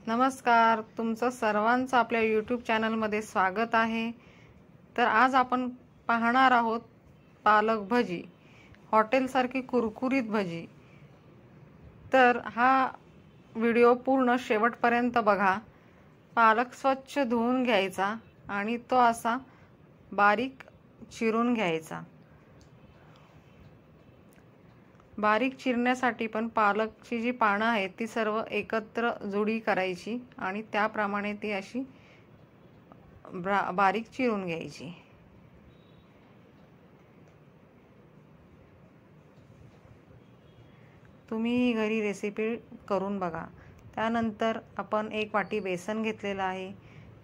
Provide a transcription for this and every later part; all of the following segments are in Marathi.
नमस्कार, तुमचं सर्वांचं आपल्या यूट्यूब चॅनलमध्ये स्वागत आहे। तर आज आपण पाहणार आहोत पालक भजी, हॉटेलसारखी कुरकुरीत भजी। तर हा व्हिडिओ पूर्ण शेवटपर्यंत बघा। पालक स्वच्छ धुवून घ्यायचा आणि तो असा बारीक चिरून घ्यायचा। बारीक चिरण्यासाठी पण पालकची जी पानं आहेत ती सर्व एकत्र जोडी करायची आणि त्याप्रमाणे ती अशी बारीक चिरून घ्यायची। तुम्ही घरी रेसिपी करून बघा। त्यानंतर आपण 1 वाटी बेसन घेतलेलं आहे,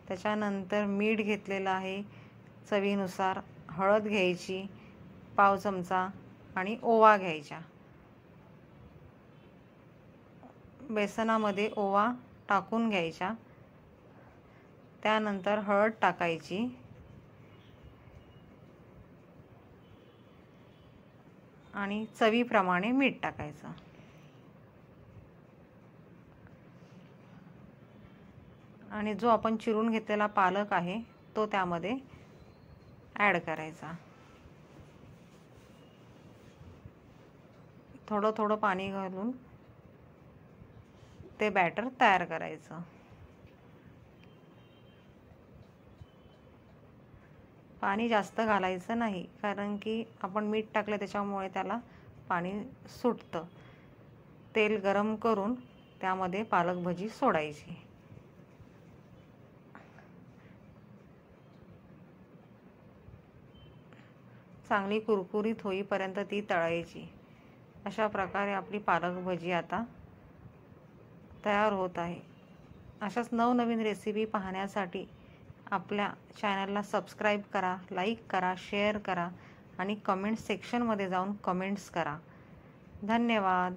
त्याच्यानंतर मीठ घेतलेलं आहे, चवीनुसार हळद घ्यायची, पाव चमचा आणि ओवा घ्यायचा। बेसनामध्ये ओवा टाकून घ्यायचा, त्यानंतर हळद टाकायची आणि चवीप्रमाणे मीठ टाकायचं आणि जो आपण चिरून घेतलेला पालक आहे तो त्यामध्ये ॲड करायचा। थोडं थोडं पाणी घालून ते बॅटर तयार करायचं। पाणी जास्त घालायचं नाही, कारण की आपण मीठ टाकलं त्याच्यामुळे त्याला पाणी सुटतं। तेल गरम करून त्यामध्ये पालक भजी सोडायची। चांगली कुरकुरीत होईपर्यंत ती तळायची। अशा प्रकारे आपली पालक भजी आता तयार होत आहे। अशाच नवनवीन रेसिपी पाहण्यासाठी आपल्या चॅनलला सबस्क्राईब करा, लाईक करा, शेअर करा आणि कमेंट सेक्शनमध्ये जाऊन कमेंट्स करा। धन्यवाद।